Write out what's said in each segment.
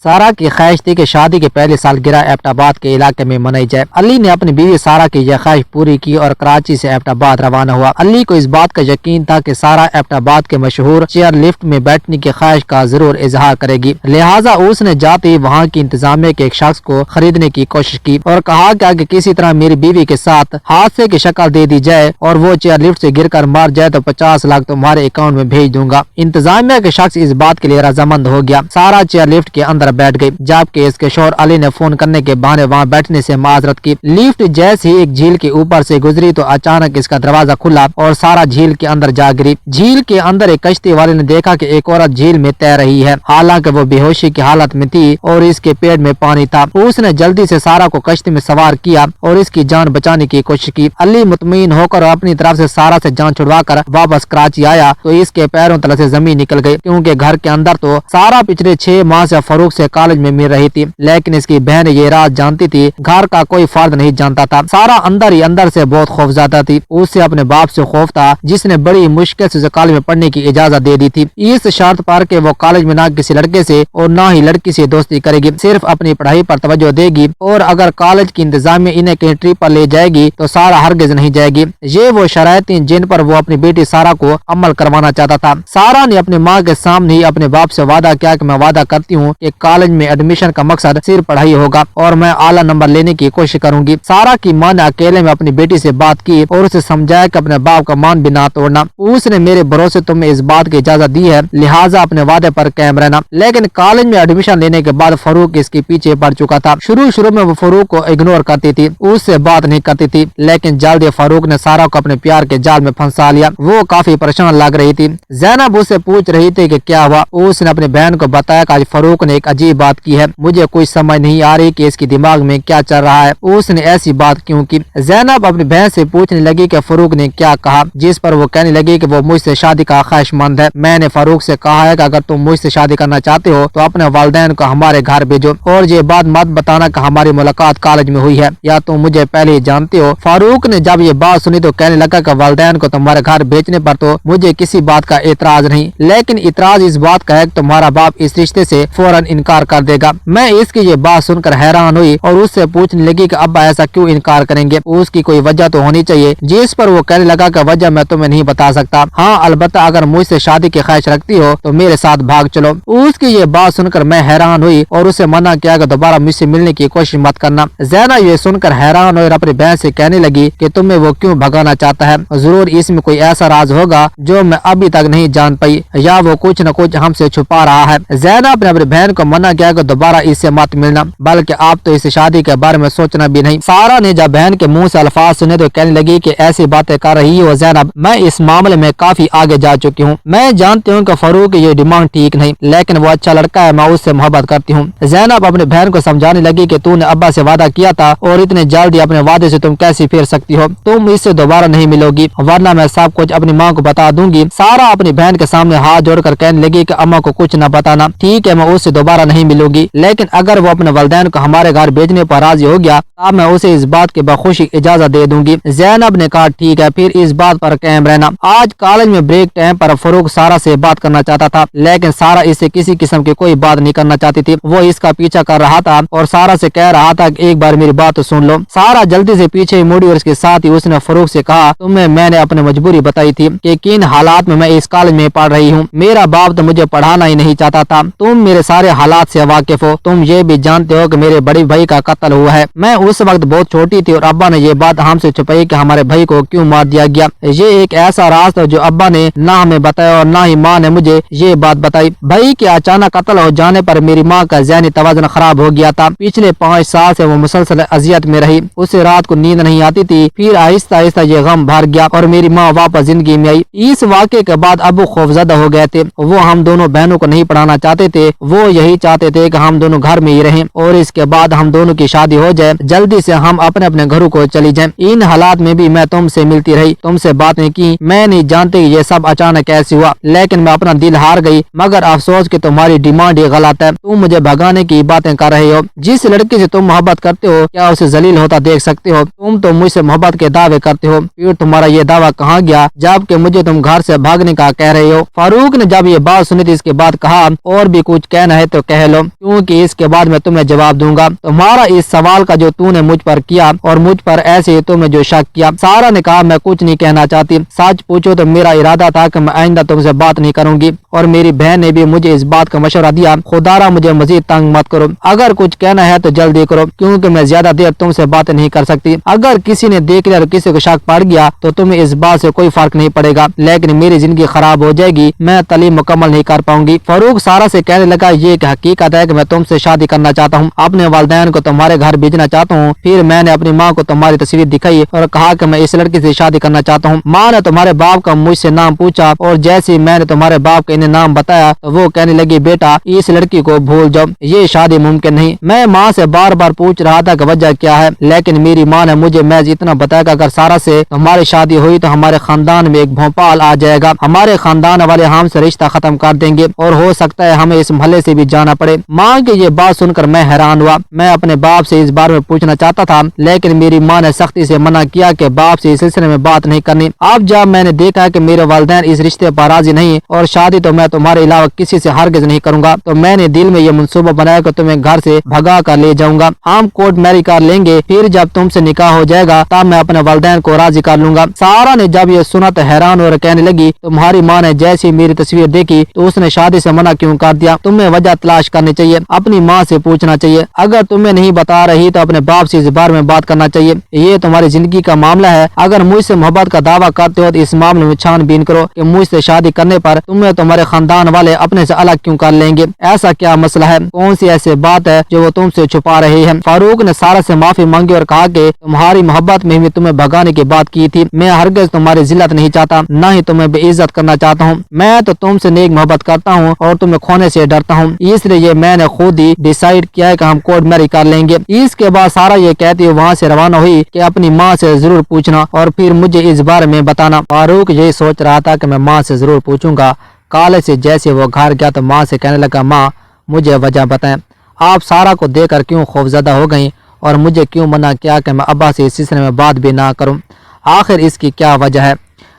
سارا کی خواہش تھی کہ شادی کے پہلی سالگرہ ایبٹ آباد کے علاقے میں منائی جائے۔ علی نے اپنی بیوی سارا کی یہ خواہش پوری کی اور کراچی سے ایبٹ آباد روانہ ہوا۔ علی کو اس بات کا یقین تھا کہ سارا ایبٹ آباد کے مشہور چیئر لفٹ میں بیٹھنے کی خواہش کا ضرور اظہار کرے گی، لہٰذا اس نے جاتے ہی وہاں کی انتظامیہ کے ایک شخص کو خریدنے کی کوشش کی اور کہا کہ اگر کسی طرح میری بیوی کے ساتھ حادثے کی شکل دے دی جائے اور وہ چیئر لفٹ سے گر کر مار جائے تو 50 لاکھ تمہارے اکاؤنٹ میں بھیج دوں گا۔ انتظامیہ کے شخص اس بات کے لیے رضامند ہو گیا۔ سارا چیئر لفٹ کے اندر بیٹھ گئی، جبکہ اس کے شوہر علی نے فون کرنے کے بہانے وہاں بیٹھنے سے معذرت کی۔ لفٹ جیسے ہی ایک جھیل کے اوپر سے گزری تو اچانک اس کا دروازہ کھلا اور سارا جھیل کے اندر جا گری۔ جھیل کے اندر ایک کشتی والے نے دیکھا کہ ایک عورت جھیل میں تیر رہی ہے، حالانکہ وہ بے ہوشی کی حالت میں تھی اور اس کے پیٹ میں پانی تھا۔ اس نے جلدی سے سارا کو کشتی میں سوار کیا اور اس کی جان بچانے کی کوشش کی۔ علی مطمئن ہو کر اپنی طرف سے سارا سے جان چھڑوا کر واپس کراچی آیا تو اس کے پیروں تلے سے زمین نکل گئی، کیونکہ گھر کے اندر تو سارا پچھلے 6 ماہ سے فاروق سے کالج میں مل رہی تھی، لیکن اس کی بہن یہ راز جانتی تھی، گھر کا کوئی فرد نہیں جانتا تھا۔ سارا اندر ہی اندر سے بہت خوفزدہ تھی، اس سے اپنے باپ سے خوف تھا جس نے بڑی مشکل سے کالج میں پڑھنے کی اجازت دے دی تھی، اس شرط پر کہ وہ کالج میں نہ کسی لڑکے سے اور نہ ہی لڑکی سے دوستی کرے گی، صرف اپنی پڑھائی پر توجہ دے گی، اور اگر کالج کی انتظامیہ انہیں کہیں ٹرپ پر لے جائے گی تو سارا ہرگز نہیں جائے گی۔ یہ وہ شرائط تھیں جن پر وہ اپنی بیٹی سارا کو عمل کروانا چاہتا تھا۔ سارا نے اپنی ماں کے سامنے ہی اپنے باپ سے وعدہ کیا کہ میں وعدہ کرتی ہوں کہ کالج میں ایڈمیشن کا مقصد صرف پڑھائی ہوگا اور میں اعلیٰ نمبر لینے کی کوشش کروں گی۔ سارا کی ماں نے اکیلے میں اپنی بیٹی سے بات کی اور اسے سمجھایا کہ اپنے باپ کا مان بھی نہ توڑنا، اس نے میرے بھروسے تمہیں اس بات کی اجازت دی ہے، لہٰذا اپنے وعدے پر قائم رہنا۔ لیکن کالج میں ایڈمیشن لینے کے بعد فاروق اس کے پیچھے پڑ چکا تھا۔ شروع میں وہ فاروق کو اگنور کرتی تھی، اس سے بات نہیں کرتی تھی، لیکن جلد ہی فاروق نے سارا کو اپنے پیار کے جال میں پھنسا لیا۔ وہ کافی پریشان لگ رہی تھی۔ زینب اس سے پوچھ رہی تھی کہ کیا ہوا۔ اس نے اپنی بہن کو بتایا کہ آج فاروق نے ایک عجیب بات کی ہے، مجھے کوئی سمجھ نہیں آ رہی کہ اس کے دماغ میں کیا چل رہا ہے، اس نے ایسی بات کیوں کی۔ زینب اپنی بہن سے پوچھنے لگی کہ فاروق نے کیا کہا، جس پر وہ کہنے لگی کہ وہ مجھ سے شادی کا خواہش مند ہے۔ میں نے فاروق سے کہا ہے کہ اگر تم مجھ سے شادی کرنا چاہتے ہو تو اپنے والدین کو ہمارے گھر بھیجو اور یہ بات مت بتانا کہ ہماری ملاقات کالج میں ہوئی ہے یا تم مجھے پہلے ہی جانتے ہو۔ فاروق نے جب یہ بات سنی تو کہنے لگا کہ والدین کو تمہارے گھر بھیجنے پر تو مجھے کسی بات کا اعتراض نہیں، لیکن اعتراض اس بات کا ہے کہ تمہارا باپ اس رشتے سے فوراً انکار کر دے گا۔ میں اس کی یہ بات سن کر حیران ہوئی اور اس سے پوچھنے لگی کہ ابا ایسا کیوں انکار کریں گے، اس کی کوئی وجہ تو ہونی چاہیے، جس پر وہ کہنے لگا کہ وجہ میں تمہیں نہیں بتا سکتا، ہاں البتہ اگر مجھ سے شادی کی خواہش رکھتی ہو تو میرے ساتھ بھاگ چلو۔ اس کی یہ بات سن کر میں حیران ہوئی اور اسے منع کیا کہ دوبارہ مجھ سے ملنے کی کوشش مت کرنا۔ زینب یہ سن کر حیران ہوئی اور اپنی بہن سے کہنے لگی کہ تمہیں وہ کیوں بھگانا چاہتا ہے، ضرور اس میں کوئی ایسا راز ہوگا جو میں ابھی تک نہیں جان پائی، یا وہ کچھ نہ کچھ ہم سے چھپا رہا ہے۔ زینب نے اپنی بہن کو منع کیا کہ دوبارہ اس سے مت ملنا، بلکہ آپ تو اس شادی کے بارے میں سوچنا بھی نہیں۔ سارا نے جب بہن کے منہ سے الفاظ سنے تو کہنے لگی کہ ایسی باتیں کر رہی ہو زینب، میں اس معاملے میں کافی آگے جا چکی ہوں، میں جانتی ہوں کہ فاروق یہ ڈیمانڈ ٹھیک نہیں، لیکن وہ اچھا لڑکا ہے، میں اس سے محبت کرتی ہوں۔ زینب اپنی بہن کو سمجھانے لگی کہ تو نے ابا سے وعدہ کیا تھا اور اتنے جلدی اپنے وعدے سے تم کیسے پھر سکتی ہو، تم اس سے دوبارہ نہیں ملو گی ورنہ میں سب کچھ اپنی ماں کو بتا دوں گی۔ سارا اپنی بہن کے سامنے ہاتھ جوڑ کر کہنے لگی کہ اماں کو کچھ نہ بتانا، ٹھیک ہے میں اس سے دوبارہ نہیں ملوں گی، لیکن اگر وہ اپنے والدین کو ہمارے گھر بھیجنے پر راضی ہو گیا تب میں اسے اس بات کی بخوشی اجازت دے دوں گی۔ زینب نے کہا ٹھیک ہے، پھر اس بات پر قائم رہنا۔ آج کالج میں بریک ٹائم پر فاروق سارا سے بات کرنا چاہتا تھا، لیکن سارا اس سے کسی قسم کی کوئی بات نہیں کرنا چاہتی تھی، وہ اس کا پیچھا کر رہا تھا اور سارا سے کہہ رہا تھا کہ ایک بار میری بات تو سن لو۔ سارا جلدی سے پیچھے مڑی اور اس کے ساتھ ہی اس نے فاروق سے کہا تمہیں میں نے اپنی مجبوری بتائی تھی کہ کن حالات میں اس کالج میں پڑھ رہی ہوں، میرا باپ تو مجھے پڑھانا ہی نہیں چاہتا تھا، تم میرے سارے حالات سے واقف ہو، تم یہ بھی جانتے ہو کہ میرے بڑے بھائی کا قتل ہوا ہے، میں اس وقت بہت چھوٹی تھی اور ابا نے یہ بات ہم سے چھپائی کہ ہمارے بھائی کو کیوں مار دیا گیا، یہ ایک ایسا راز تھا جو ابا نے نہ ہمیں بتایا اور نہ ہی ماں نے مجھے یہ بات بتائی۔ بھائی کے اچانک قتل ہو جانے پر میری ماں کا ذہنی توازن خراب ہو گیا تھا، پچھلے 5 سال سے وہ مسلسل اذیت میں رہی، اسے رات کو نیند نہیں آتی تھی، پھر آہستہ آہستہ یہ غم بھر گیا اور میری ماں واپس زندگی میں آئی۔ اس واقعے کے بعد ابو خوفزدہ ہو گئے تھے، وہ ہم دونوں بہنوں کو نہیں پڑھانا چاہتے تھے، وہ یہی چاہتے تھے کہ ہم دونوں گھر میں ہی رہیں اور اس کے بعد ہم دونوں کی شادی ہو جائے، جلدی سے ہم اپنے اپنے گھروں کو چلی جائیں۔ ان حالات میں بھی میں تم سے ملتی رہی، تم سے باتیں کی، میں نہیں جانتی یہ سب اچانک کیسے ہوا، لیکن میں اپنا دل ہار گئی، مگر افسوس کہ تمہاری ڈیمانڈ ہی غلط ہے، تم مجھے بھگانے کی باتیں کر رہے ہو، جس لڑکی سے تم محبت کرتے ہو کیا اسے ذلیل ہوتا دیکھ سکتے ہو، تم تو مجھ سے محبت کے دعوے کرتے ہو، پھر تمہارا یہ دعویٰ کہاں گیا جبکہ مجھے تم گھر سے بھاگنے کا کہہ رہے ہو۔ فاروق نے جب یہ بات سنی تھی اس کے بعد کہا اور بھی کچھ کہنا ہے تو कह लो, क्योंकि इसके बाद मैं तुम्हें जवाब दूंगा। तुम्हारा इस सवाल का जो तूने मुझ पर किया और मुझ पर ऐसे ही तुमने जो शक किया। सारा ने कहा, मैं कुछ नहीं कहना चाहती, सच पूछो तो मेरा इरादा था कि मैं आइंदा तुमसे बात नहीं करूंगी, और मेरी बहन ने भी मुझे इस बात का मशवरा दिया। खुदारा मुझे मजीद तंग मत करो, अगर कुछ कहना है तो जल्दी करो, क्योंकि मैं ज्यादा देर तुमसे बात नहीं कर सकती। अगर किसी ने देख लिया और किसी को शक पड़ गया तो तुम्हें इस बात से कोई फर्क नहीं पड़ेगा, लेकिन मेरी जिंदगी खराब हो जाएगी, मैं तालीम मुकम्मल नहीं कर पाऊंगी। फारूक सारा से कहने लगा, ये एक हकीकत है कि मैं तुमसे शादी करना चाहता हूँ, अपने वालिदैन को तुम्हारे घर भेजना चाहता हूँ। फिर मैंने अपनी माँ को तुम्हारी तस्वीर दिखाई और कहा कि मैं इस लड़की से शादी करना चाहता हूँ। माँ ने तुम्हारे बाप का मुझसे नाम पूछा, और जैसे मैंने तुम्हारे बाप का इन्हें नाम बताया तो वो कहने लगी, बेटा इस लड़की को भूल जाओ, ये शादी मुमकिन नहीं। मैं माँ से बार बार पूछ रहा था कि वजह क्या है, लेकिन मेरी माँ ने मुझे महज इतना बताया कि अगर सारा से तुम्हारी शादी हुई तो हमारे खानदान में एक भोपाल आ जाएगा, हमारे खानदान वाले हमसे रिश्ता खत्म कर देंगे और हो सकता है हमें इस महल्ले से भी जाना पड़े। माँ की ये बात सुनकर मैं हैरान हुआ। मैं अपने बाप से इस बारे में पूछना चाहता था, लेकिन मेरी माँ ने सख्ती से मना किया कि बाप से इस सिलसिले में बात नहीं करनी। अब जब मैंने देखा कि मेरे वालिदैन इस रिश्ते पर राजी नहीं और शादी तो मैं तुम्हारे अलावा किसी से हरगिज नहीं करूंगा, तो मैंने दिल में ये मंसूबा बनाया कि तुम्हें घर से भगा कर ले जाऊंगा। हम कोर्ट मैरी कर लेंगे, फिर जब तुमसे निकाह हो जाएगा तब मैं अपने वालिदैन को राजी कर लूंगा। सारा ने जब ये सुना तो हैरान और कहने लगी, तुम्हारी माँ ने जैसे मेरी तस्वीर देखी तो उसने शादी से मना क्यों कर दिया? तुम्हें वजह तलाश करनी चाहिए, अपनी माँ से पूछना चाहिए। अगर तुम्हें नहीं बता रही तो अपने बाप से इस बारे में बात करना चाहिए। ये तुम्हारी जिंदगी का मामला है। अगर मुझसे मोहब्बत का दावा करते हो तो इस मामले में छानबीन करो कि मुझसे शादी करने पर तुम्हें तुम्हारे खानदान वाले अपने से अलग क्यों कर लेंगे। ऐसा क्या मसला है? कौन सी ऐसी बात है जो वो तुमसे छुपा रहे हैं? फारूक ने सारा से माफी मांगी और कहा कि तुम्हारी मोहब्बत में भी तुम्हें भगाने की बात की थी। मैं हरगिज तुम्हारी जिल्लत नहीं चाहता, न ही तुम्हें बेइज्जत करना चाहता हूँ। मैं तो तुमसे नेक मोहब्बत करता हूँ और तुम्हें खोने से डरता हूँ, इसलिए मैंने खुद ही डिसाइड किया है कि हम कोर्ट मैरी कर लेंगे। इसके बाद सारा ये कहती है वहाँ से रवाना हुई कि अपनी माँ से जरूर पूछना और फिर मुझे इस बारे में बताना। फारूक यही सोच रहा था कि मैं माँ से जरूर पूछूंगा। कॉलेज से जैसे वो घर गया तो माँ से कहने लगा, माँ मुझे वजह बताएं, आप सारा को देखकर क्यों खौफजदा हो गई और मुझे क्यों मना किया कि मैं अब्बा से इस सिलसिले में बात भी ना करूं? आखिर इसकी क्या वजह है?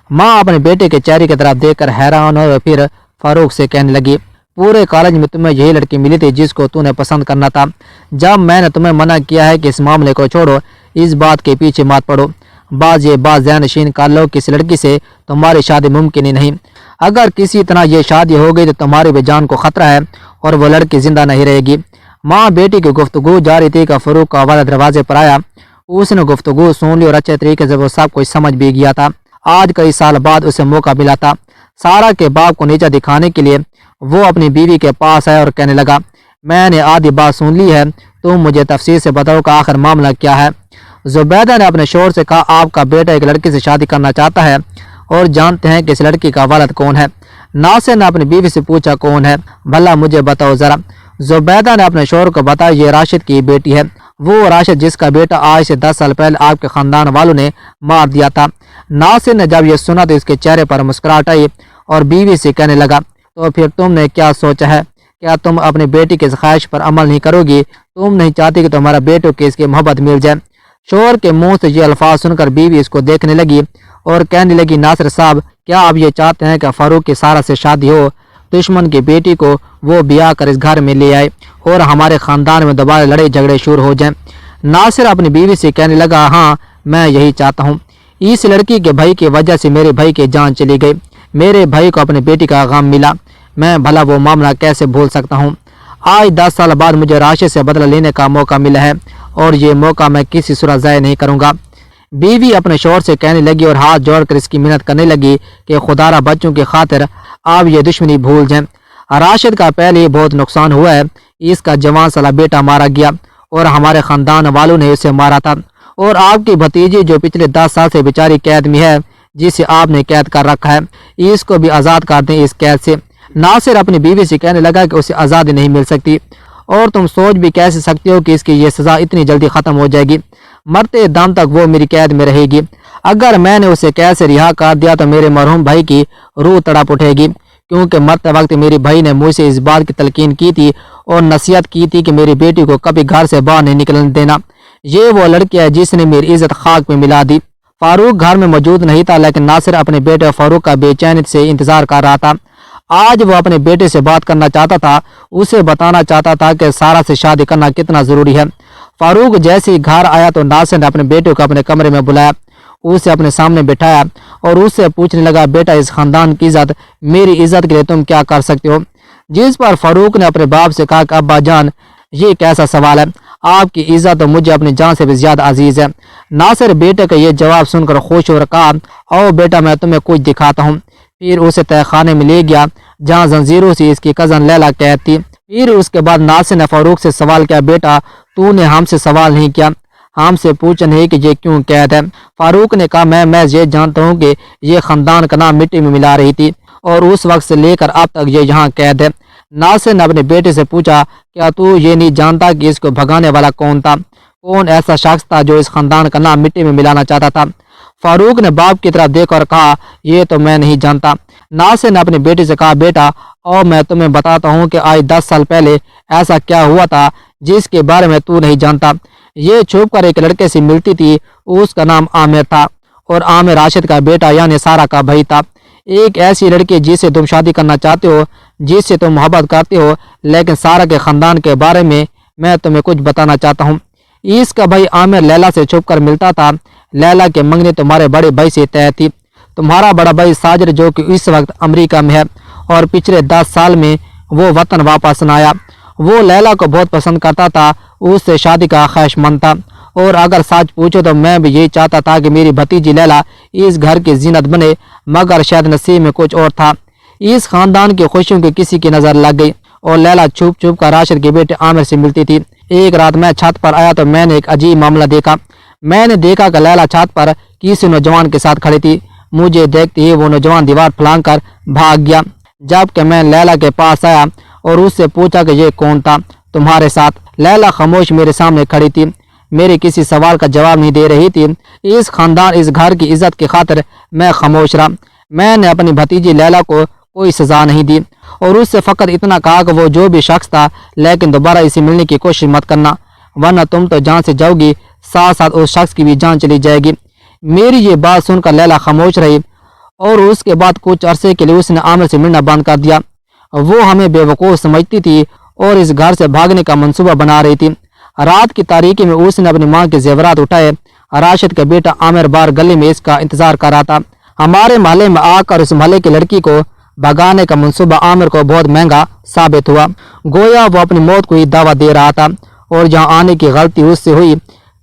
माँ अपने बेटे के चेहरे की तरफ देखकर हैरान और फिर फारूक से कहने लगी, पूरे कॉलेज में तुम्हें यही लड़की मिली थी जिसको तूने पसंद करना था। जब मैंने तुम्हें मना किया है कि इस मामले को छोड़ो, इस बात के पीछे मत पड़ो, ये बात ज़हन नशीन कर लो कि इस लड़की से तुम्हारी शादी मुमकिन ही नहीं। अगर किसी तरह ये शादी हो गई तो तुम्हारी भी जान को खतरा है और वो लड़की जिंदा नहीं रहेगी। माँ बेटी की गुफ्तगू जारी थी कि फारूक का वाला दरवाजे पर आया। उसने गुफ्तगू सुन ली और अच्छे तरीके से वो सब कुछ समझ भी गया था। आज कई साल बाद उसे मौका मिला था। सारा के बाप को नीचा दिखाने के लिए वो अपनी बीवी के पास आया और कहने लगा, मैंने आधी बात सुन ली है, तुम मुझे तफसील से बताओ कि आखिर मामला क्या है। जुबैदा ने अपने शोहर से कहा, आपका बेटा एक लड़की से शादी करना चाहता है और जानते हैं कि इस लड़की का वालिद कौन है। नासिर ने अपनी बीवी से पूछा, कौन है भला, मुझे बताओ जरा। जुबैदा ने अपने शोहर को बताया, ये राशिद की बेटी है, वो राशिद जिसका बेटा आज से 10 साल पहले आपके खानदान वालों ने मार दिया था। नासिर ने जब ये सुना तो इसके चेहरे पर मुस्कुराहट आई और बीवी से कहने लगा, तो फिर तुमने क्या सोचा है? क्या तुम अपनी बेटी की ख्वाहिश पर अमल नहीं करोगी? तुम नहीं चाहती कि तुम्हारा बेटों की इसकी मोहब्बत मिल जाए? शोहर के मुंह से ये अल्फाज सुनकर बीवी इसको देखने लगी और कहने लगी, नासिर साहब, क्या आप ये चाहते हैं कि फारूक की सारा से शादी हो, दुश्मन की बेटी को वो ब्याह कर इस घर में ले आए और हमारे खानदान में दोबारा लड़ाई झगड़े शुरू हो जाएं? नासिर अपनी बीवी से कहने लगा, हाँ मैं यही चाहता हूँ। इस लड़की के भाई की वजह से मेरे भाई की जान चली गई, मेरे भाई को अपनी बेटी का गम मिला, मैं भला वो मामला कैसे भूल सकता हूँ। आज 10 साल बाद मुझे राशिद से बदला लेने का मौका मिला है और ये मौका मैं किसी सूरत ज़ाया नहीं करूँगा। बीवी अपने शौहर से कहने लगी और हाथ जोड़कर इसकी मिन्नत करने लगी कि खुदारा बच्चों की खातिर आप ये दुश्मनी भूल जाएं। राशिद का पहले ही बहुत नुकसान हुआ है, इसका जवान साला बेटा मारा गया और हमारे ख़ानदान वालों ने उसे मारा था, और आपकी भतीजी जो पिछले 10 साल से बेचारी कैद में है, जिसे आपने कैद कर रखा है, इसको भी आज़ाद कर दें इस कैद से। नासिर अपनी बीवी से कहने लगा कि उसे आज़ादी नहीं मिल सकती और तुम सोच भी कैसे सकते हो कि इसकी ये सज़ा इतनी जल्दी ख़त्म हो जाएगी। मरते दम तक वो मेरी कैद में रहेगी। अगर मैंने उसे कैद से रिहा कर दिया तो मेरे मरहूम भाई की रूह तड़प उठेगी, क्योंकि मरते वक्त मेरी भाई ने मुझसे इस बात की तलकीन की थी और नसीहत की थी कि मेरी बेटी को कभी घर से बाहर नहीं निकलने देना। ये वो लड़की है जिसने मेरी इज्जत खाक में मिला दी। फारूक घर में मौजूद नहीं था, लेकिन नासिर अपने बेटे फारूक का बेचैनी से इंतजार कर रहा था। آج وہ اپنے بیٹے سے بات کرنا چاہتا تھا، اسے بتانا چاہتا تھا کہ سارا سے شادی کرنا کتنا ضروری ہے۔ فاروق جیسے ہی گھر آیا تو ناصر نے اپنے بیٹے کو اپنے کمرے میں بلایا، اسے اپنے سامنے بٹھایا اور اس سے پوچھنے لگا، بیٹا اس خاندان کی عزت، میری عزت کے لیے تم کیا کر سکتے ہو؟ جس پر فاروق نے اپنے باپ سے کہا کہ ابا جان، یہ کیسا سوال ہے، آپ کی عزت تو مجھے اپنی جان سے بھی زیادہ عزیز ہے۔ ناصر بیٹے کا یہ جواب سن کر خوش ہو کہا، او بیٹا میں تمہیں کچھ دکھاتا ہوں۔ پھر اسے تہہ خانے میں لے گیا جہاں زنجیروں سے اس کی کزن لیلا قید تھی۔ پھر اس کے بعد ناصر نے فاروق سے سوال کیا، بیٹا تو نے ہم سے سوال نہیں کیا، ہم سے پوچھا نہیں کہ یہ کیوں قید ہے؟ فاروق نے کہا، میں یہ جانتا ہوں کہ یہ خاندان کا نام مٹی میں ملا رہی تھی اور اس وقت سے لے کر اب تک یہ یہاں قید ہے۔ ناصر نے اپنے بیٹے سے پوچھا، کیا تو یہ نہیں جانتا کہ اس کو بھگانے والا کون تھا؟ کون ایسا شخص تھا جو اس خاندان کا نام مٹی میں ملانا چاہتا تھا؟ فاروق نے باپ کی طرف دیکھ کر کہا، یہ تو میں نہیں جانتا۔ ناصر نے اپنے بیٹے سے کہا، بیٹا اور میں تمہیں بتاتا ہوں کہ آج 10 سال پہلے ایسا کیا ہوا تھا جس کے بارے میں تو نہیں جانتا۔ یہ چھپ کر ایک لڑکے سے ملتی تھی، اس کا نام عامر تھا اور عامر راشد کا بیٹا یعنی سارا کا بھائی تھا۔ ایک ایسی لڑکی جس سے تم شادی کرنا چاہتے ہو، جس سے تم محبت کرتے ہو، لیکن سارا کے خاندان کے بارے میں تمہیں کچھ بتانا چاہتا ہوں۔ اس کا بھائی عامر لیلا سے چھپ کر ملتا تھا۔ لیلا کے منگنی تمہارے بڑے بھائی سے طے تھی۔ تمہارا بڑا بھائی ساجد جو کہ اس وقت امریکہ میں ہے اور پچھلے 10 سال میں وہ وطن واپس نہ آیا، وہ لیلا کو بہت پسند کرتا تھا، اس سے شادی کا خواہش مند تھا، اور اگر سچ پوچھو تو میں بھی یہی چاہتا تھا کہ میری بھتیجی لیلا اس گھر کی زینت بنے، مگر شاید نصیب میں کچھ اور تھا۔ اس خاندان کی خوشیوں کی کسی کی نظر لگ گئی اور لیلا چھپ چھپ کر راشد کے بیٹے عامر سے ملتی تھی۔ ایک رات میں چھت پر آیا تو میں نے ایک عجیب معاملہ دیکھا۔ میں نے دیکھا کہ لیلا چھت پر کسی نوجوان کے ساتھ کھڑی تھی۔ مجھے دیکھتے ہی وہ نوجوان دیوار پھلانگ کر بھاگ گیا، جبکہ میں لیلا کے پاس آیا اور اس سے پوچھا کہ یہ کون تھا تمہارے ساتھ؟ لیلا خاموش میرے سامنے کھڑی تھی، میرے کسی سوال کا جواب نہیں دے رہی تھی۔ اس خاندان، اس گھر کی عزت کی خاطر میں خاموش رہا۔ میں نے اپنی بھتیجی لیلا کو کوئی سزا نہیں دی اور اس سے فقط اتنا کہا کہ وہ جو بھی شخص تھا، لیکن دوبارہ اسے ملنے کی کوشش مت کرنا، ورنہ تم تو جان سے جاؤ گی، ساتھ ساتھ اس شخص کی بھی جان چلی جائے گی۔ میری یہ بات سن کر لیلا خاموش رہی اور اس کے بعد کچھ عرصے کے لیے اس نے عامر سے ملنا بند کر دیا۔ وہ ہمیں بے وقوف سمجھتی تھی اور اس گھر سے بھاگنے کا منصوبہ بنا رہی تھی۔ رات کی تاریکی میں اس نے اپنی ماں کے زیورات اٹھائے۔ راشد کا بیٹا عامر بار گلی میں اس کا انتظار کر رہا تھا۔ ہمارے محلے میں آ کر اس محلے کی لڑکی کو بھگانے کا منصوبہ عامر کو بہت مہنگا ثابت ہوا۔ گویا وہ اپنی موت کو ہی دعویٰ دے رہا تھا، اور جہاں آنے کی غلطی اس سے ہوئی۔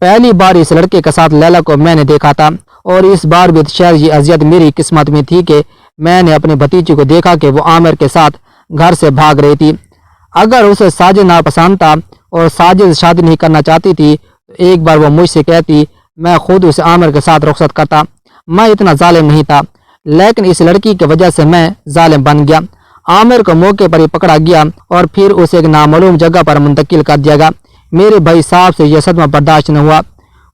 پہلی بار اس لڑکے کے ساتھ لیلا کو میں نے دیکھا تھا، اور اس بار بھی شاید یہ اذیت میری قسمت میں تھی کہ میں نے اپنی بھتیجی کو دیکھا کہ وہ عامر کے ساتھ گھر سے بھاگ رہی تھی۔ اگر اسے ساجد ناپسند تھا اور ساجد شادی نہیں کرنا چاہتی تھی تو ایک بار وہ مجھ سے کہتی، میں خود اسے عامر کے ساتھ رخصت کرتا۔ میں اتنا ظالم نہیں تھا، لیکن اس لڑکی کی وجہ سے میں ظالم بن گیا۔ عامر کو موقع پر ہی پکڑا گیا اور پھر اسے ایک نامعلوم جگہ پر منتقل کر دیا گیا۔ میرے بھائی صاحب سے یہ صدمہ برداشت نہ ہوا،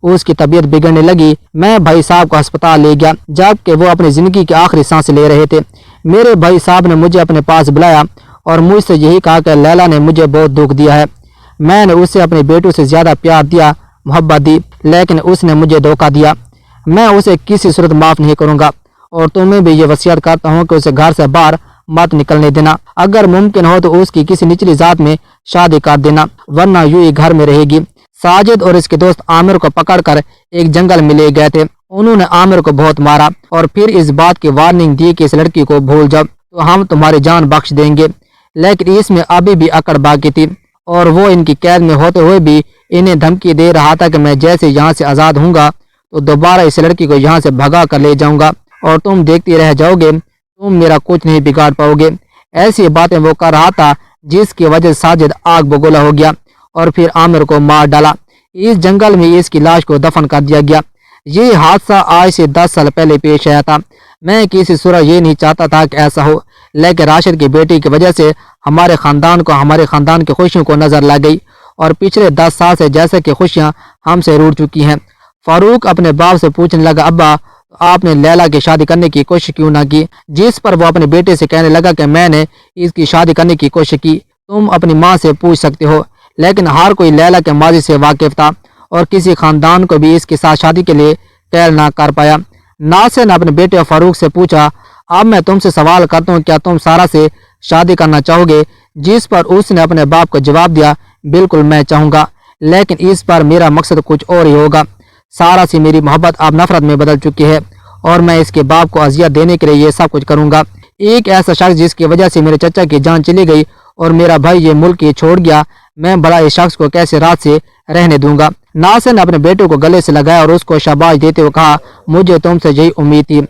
اس کی طبیعت بگڑنے لگی۔ میں بھائی صاحب کو ہسپتال لے گیا جبکہ وہ اپنی زندگی کی آخری سانس لے رہے تھے۔ میرے بھائی صاحب نے مجھے اپنے پاس بلایا اور مجھ سے یہی کہا کہ لیلا نے مجھے بہت دکھ دیا ہے۔ میں نے اسے اپنے بیٹوں سے زیادہ پیار دیا، محبت دی، لیکن اس نے مجھے دھوکہ دیا۔ میں اسے کسی صورت معاف نہیں کروں گا، اور تمہیں بھی یہ وصیت کرتا ہوں کہ اسے گھر سے باہر مت نکلنے دینا۔ اگر ممکن ہو تو اس کی کسی نچلی ذات میں شادی کر دینا، ورنہ یوں ہی گھر میں رہے گی۔ ساجد اور اس کے دوست عامر کو پکڑ کر ایک جنگل میں لے گئے تھے۔ انہوں نے عامر کو بہت مارا اور پھر اس بات کی وارننگ دی کہ اس لڑکی کو بھول جاؤ تو ہم تمہاری جان بخش دیں گے، لیکن اس میں ابھی بھی اکڑ باقی تھی، اور وہ ان کی قید میں ہوتے ہوئے بھی انہیں دھمکی دے رہا تھا کہ میں جیسے یہاں سے آزاد ہوں گا تو دوبارہ اس لڑکی کو یہاں سے بھگا کر لے جاؤں گا اور تم دیکھتی رہ جاؤ گے، تم میرا کچھ نہیں بگاڑ پاؤ گے۔ ایسی باتیں وہ کر رہا تھا جس کی وجہ سے ساجد آگ بگولا ہو گیا اور پھر عامر کو مار ڈالا۔ اس جنگل میں اس کی لاش کو دفن کر دیا گیا۔ یہ حادثہ آج سے 10 سال پہلے پیش آیا تھا۔ میں کسی صورت یہ نہیں چاہتا تھا کہ ایسا ہو، لیکن راشد کی بیٹی کی وجہ سے ہمارے خاندان کی خوشیوں کو نظر لگ گئی، اور پچھلے 10 سال سے جیسے کہ خوشیاں ہم سے روٹ چکی ہیں۔ فاروق اپنے باپ سے پوچھنے لگا، ابا آپ نے لیلا کی شادی کرنے کی کوشش کیوں نہ کی؟ جس پر وہ اپنے بیٹے سے کہنے لگا کہ میں نے اس کی شادی کرنے کی کوشش کی، تم اپنی ماں سے پوچھ سکتے ہو، لیکن ہر کوئی لیلا کے ماضی سے واقف تھا اور کسی خاندان کو بھی اس کے ساتھ شادی کے لیے تیار نہ کر پایا۔ ناصر نے اپنے بیٹے فاروق سے پوچھا، अब मैं तुमसे सवाल करता हूँ, क्या तुम सारा से शादी करना चाहोगे? जिस पर उसने अपने बाप को जवाब दिया, बिल्कुल मैं चाहूँगा, लेकिन इस पर मेरा मकसद कुछ और ही होगा। सारा से मेरी मोहब्बत अब नफरत में बदल चुकी है और मैं इसके बाप को अजियत देने के लिए ये सब कुछ करूँगा। एक ऐसा शख्स जिसकी वजह से मेरे चचा की जान चली गई और मेरा भाई ये मुल्क ही छोड़ गया, मैं बड़ा इस शख्स को कैसे रात से रहने दूंगा। नासिर ने अपने बेटे को गले से लगाया और उसको शाबाश देते हुए कहा, मुझे तुमसे यही उम्मीद थी।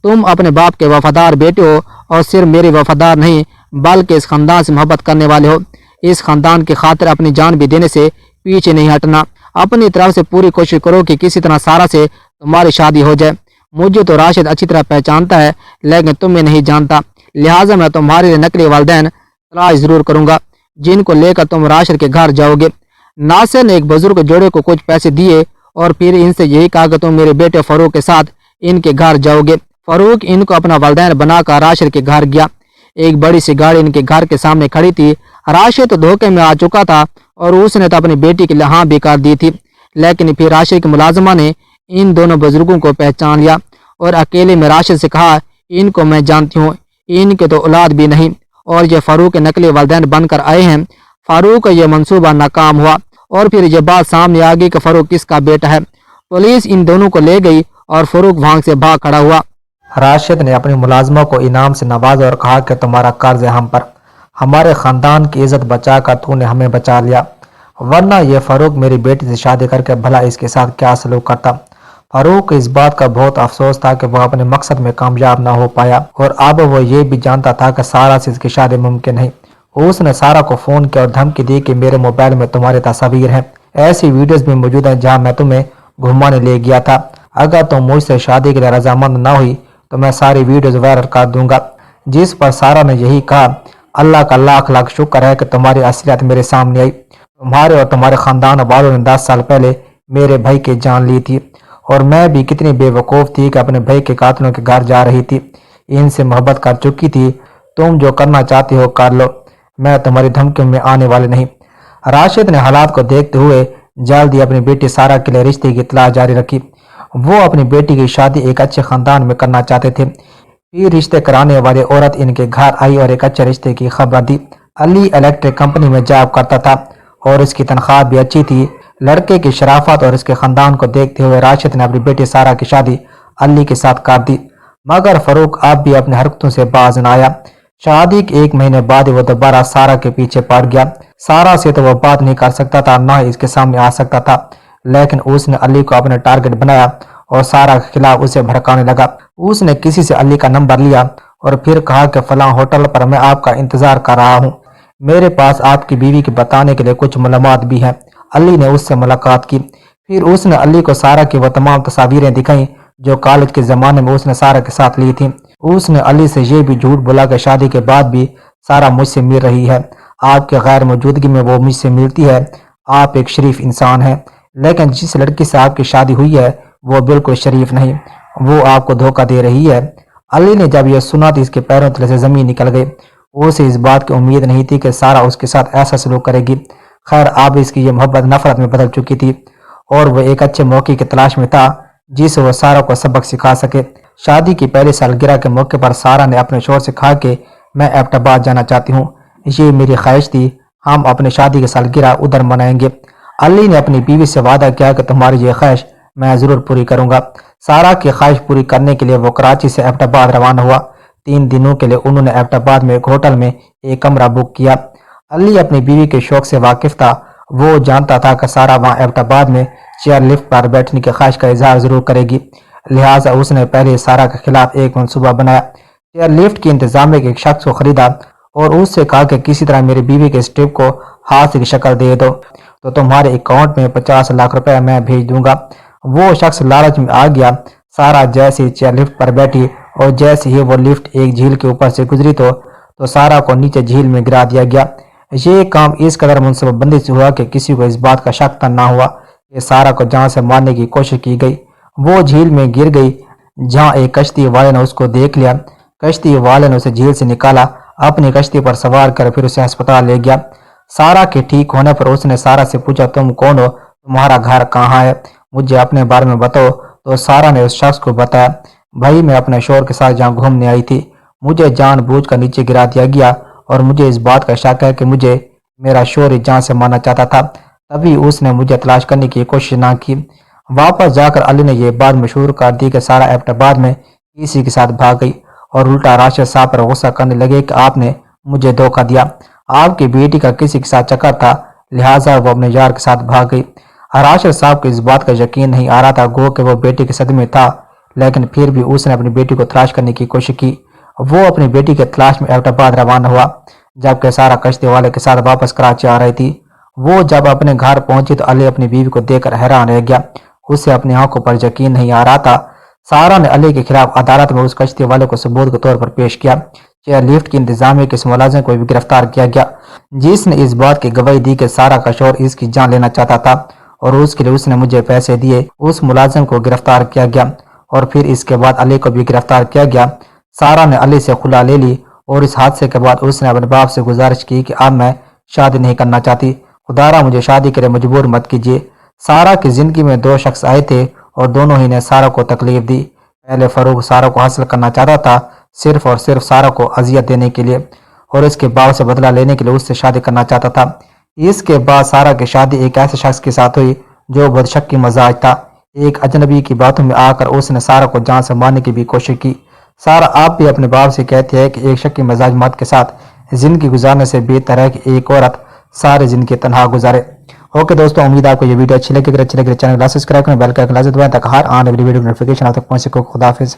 तुम अपने बाप के वफादार बेटे हो और सिर्फ मेरे वफादार नहीं बल्कि इस खानदान से मोहब्बत करने वाले हो। इस खानदान की खातिर अपनी जान भी देने से पीछे नहीं हटना। अपनी तरफ से पूरी कोशिश करो कि किसी तरह सारा से तुम्हारी शादी हो जाए। मुझे तो राशिद अच्छी तरह पहचानता है लेकिन तुम्हें नहीं जानता, लिहाजा मैं तुम्हारे लिए नकली वालिदैन तलाश जरूर करूंगा जिनको लेकर तुम राशिद के घर जाओगे। नासिर ने एक बुजुर्ग जोड़े को कुछ पैसे दिए और फिर इनसे यही कहा कि तुम मेरे बेटे फरूक के साथ इनके घर जाओगे। फरूक इनको अपना वालिदैन बनाकर राशिद के घर गया। एक बड़ी सी गाड़ी इनके घर के सामने खड़ी थी। राशिद तो धोखे में आ चुका था और उसने तो अपनी बेटी के लिए हाँ भी कर दी थी, लेकिन फिर राशिद के मुलाजमा ने इन दोनों बुजुर्गों को पहचान लिया और अकेले में राशिद से कहा, इनको मैं जानती हूँ, इनके तो औलाद भी नहीं और ये फारूक के नकली वालिदैन बनकर आए हैं। फारूक का यह मंसूबा नाकाम हुआ और फिर यह बात सामने आ गई कि फारूक किसका बेटा है। पुलिस इन दोनों को ले गई और फारूक वहां से भाग खड़ा हुआ। राशिद ने अपनी मुलाजमा को इनाम से नवाजा और कहा कि तुम्हारा कर्ज है हम पर, हमारे खानदान की इज्जत बचा कर तूने हमें बचा लिया, वरना यह फारूक मेरी बेटी से शादी करके भला इसके साथ क्या सलूक करता। फारूक को इस बात का बहुत अफसोस था कि वह अपने मकसद में कामयाब ना हो पाया और अब वो ये भी जानता था कि सारा से इसकी शादी मुमकिन नहीं। उसने सारा को फोन किया और धमकी दी कि मेरे मोबाइल में तुम्हारे तस्वीर हैं, ऐसी वीडियोस भी मौजूद हैं जहां मैं तुम्हें घुमाने ले गया था। अगर तुम मुझसे शादी के लिए रजामंद ना हुई तो मैं सारी वीडियोस वायरल कर दूंगा। जिस पर सारा ने यही कहा, अल्लाह का लाख लाख शुक्र है कि तुम्हारी असलियत मेरे सामने आई। तुम्हारे और तुम्हारे खानदान वालों ने 10 साल पहले मेरे भाई की जान ली थी और मैं भी कितनी बेवकूफ़ थी कि अपने भाई के कातलों के घर जा रही थी। इनसे मोहब्बत कर चुकी थी। तुम जो करना चाहती हो कर लो, मैं तुम्हारी धमकियों में आने वाली नहीं। राशिद ने हालात को देखते हुए जल्द ही अपनी बेटी सारा के लिए रिश्ते की तलाश जारी रखी। वो अपनी बेटी की शादी एक अच्छे खानदान में करना चाहते थे। फिर रिश्ते कराने वाली औरत इनके घर आई और एक अच्छे रिश्ते की खबर दी। अली इलेक्ट्रिक कंपनी में जॉब करता था और इसकी तनख्वाह भी अच्छी थी। लड़के की शराफत और इसके खानदान को देखते हुए राशिद ने अपनी बेटी सारा की शादी अली के साथ कर दी, मगर फरूक अब भी अपनी हरकतों से बाज न आया। शादी के 1 महीने बाद वो दोबारा सारा के पीछे पड़ गया। सारा से तो वो बात नहीं कर सकता था, ना ही इसके सामने आ सकता था, लेकिन उसने अली को अपना टारगेट बनाया और सारा के खिलाफ उसे भड़काने लगा। उसने किसी से अली का नंबर लिया और फिर कहा कि फलां होटल पर मैं आपका इंतजार कर रहा हूँ, मेरे पास आपकी बीवी के बताने के लिए कुछ मालूमात भी है। अली ने उससे मुलाकात की। फिर उसने अली को सारा की वो तमाम तस्वीरें दिखाई जो कॉलेज के ज़माने में उसने सारा के साथ ली थी। उसने अली से ये भी झूठ बोला कि शादी के बाद भी सारा मुझसे मिल रही है, आपके गैर मौजूदगी में वो मुझसे मिलती है, आप एक शरीफ इंसान हैं, लेकिन जिस लड़की से आपकी शादी हुई है वो बिल्कुल शरीफ नहीं, वो आपको धोखा दे रही है। अली ने जब यह सुना तो इसके पैरों तले से ज़मीन निकल गई। उसे इस बात की उम्मीद नहीं थी कि सारा उसके साथ ऐसा सलूक करेगी। खैर, अब इसकी ये मोहब्बत नफरत में बदल चुकी थी और वह एक अच्छे मौके की तलाश में था जिससे वह सारा को सबक सिखा सके। शादी की पहली सालगिरह के मौके पर सारा ने अपने शोहर से कहा कि मैं एबटाबाद जाना चाहती हूँ, ये मेरी ख्वाहिश थी, हम अपनी शादी की सालगिरह उधर मनाएंगे। अली ने अपनी बीवी से वादा किया कि तुम्हारी ये ख्वाहिश मैं ज़रूर पूरी करूँगा। सारा की ख्वाहिश पूरी करने के लिए वो कराची से एबटाबाद रवाना हुआ। 3 दिनों के लिए उन्होंने एबटाबाद में एक होटल में एक कमरा बुक किया। अली अपनी बीवी के शौक से वाकिफ था। वो जानता था कि सारा वहाँ एबटाबाद में चेयर लिफ्ट पर बैठने की ख्वाहिश का इजहार जरूर करेगी, लिहाजा उसने पहले सारा के खिलाफ एक मंसूबा बनाया। चेयर लिफ्ट की इंतजामिया के एक शख्स को खरीदा और उससे कहा कि किसी तरह मेरी बीवी के स्ट्रिप को हाथ की शक्ल दे दो तो तुम्हारे अकाउंट में 50 लाख रुपए मैं भेज दूंगा। वो शख्स लालच में आ गया। सारा जैसे ही चेयर लिफ्ट पर बैठी और जैसे ही वो लिफ्ट एक झील के ऊपर से गुजरी तो सारा को नीचे झील में गिरा दिया गया। ये काम इस कदर मनसूबाबंदी से हुआ कि किसी को इस बात का शक तक ना हुआ कि सारा को जान से मारने की कोशिश की गई। वो झील में गिर गई जहां एक कश्ती वाले ने उसको देख लिया। कश्ती वाले ने उसे झील से निकाला, अपनी कश्ती पर सवार कर फिर उसे अस्पताल ले गया। सारा के ठीक होने पर उसने सारा से पूछा, तुम कौन हो, तुम्हारा घर कहाँ है, मुझे अपने बारे में बताओ। तो सारा ने उस शख्स को बताया, भाई मैं अपने शोहर के साथ जहाँ घूमने आई थी, मुझे जानबूझकर नीचे गिरा दिया गया और मुझे इस बात का शक है कि मुझे मेरा शोहर इस जान से मारना चाहता था, तभी उसने मुझे तलाश करने की कोशिश ना की। वापस जाकर अली ने यह बात मशहूर कर दी कि सारा एबटाबाद में किसी के साथ भाग गई और उल्टा राशिद साहब पर गुस्सा करने लगे कि आपने मुझे धोखा दिया, आपकी बेटी का किसी के साथ चक्कर था, लिहाजा वो अपने यार के साथ भाग गई। राशिद साहब को इस बात का यकीन नहीं आ रहा था, गो कि वो बेटी के सदमे था, लेकिन फिर भी उसने अपनी बेटी को तलाश करने की कोशिश की। वो अपनी बेटी के तलाश में एबटाबाद रवाना हुआ, जबकि सारा कश्ती वाले के साथ वापस कराची आ रही थी। वो जब अपने घर पहुंची तो अली अपनी बीवी को देखकर हैरान रह गया, उसे अपनी आंखों पर यकीन नहीं आ रहा था। सारा ने अली के खिलाफ अदालत में उस कश्ती वाले को सबूत के तौर पर पेश किया। चेयरलिफ्ट की इंतजामिया के इस मुलाजिम को भी गिरफ्तार किया गया, जिसने इस बात की गवाही दी कि सारा का शोहर इसकी जान लेना चाहता था और उसके लिए उसने मुझे पैसे दिए। उस मुलाजिम को गिरफ्तार किया गया और फिर इसके बाद अली को भी गिरफ्तार किया गया। सारा ने अली से खुला ले ली और इस हादसे के बाद उसने अपने बाप से गुजारिश की कि अब मैं शादी नहीं करना चाहती, खुदारा मुझे शादी के लिए मजबूर मत कीजिए। सारा की जिंदगी में दो शख्स आए थे और दोनों ही ने सारा को तकलीफ दी। पहले फरूक सारा को हासिल करना चाहता था सिर्फ और सिर्फ सारा को अजियत देने के लिए और इसके बाप से बदला लेने के लिए उससे शादी करना चाहता था। इसके बाद सारा की शादी एक ऐसे शख्स के साथ हुई जो बदशक्की मजाज था। एक अजनबी की बातों में आकर उसने सारा को जान से मारने की भी कोशिश की। सारा आप भी अपने बाप से कहती है कि एक शक्की मजाज मर्द के साथ जिंदगी गुजारने से बेहतर है कि एक औरत सारी जिंदगी तनहा गुजारे। ओके दोस्तों, उम्मीद आपको ये वीडियो अच्छी लगी। अगर अच्छी लगी चैनल को सब्सक्राइब करें, बेल का आइकन लाजमी दबाएं ताकि हर आने वाली वीडियो की नोटिफिकेशन आप तक पहुंचे। खुदा हाफिज।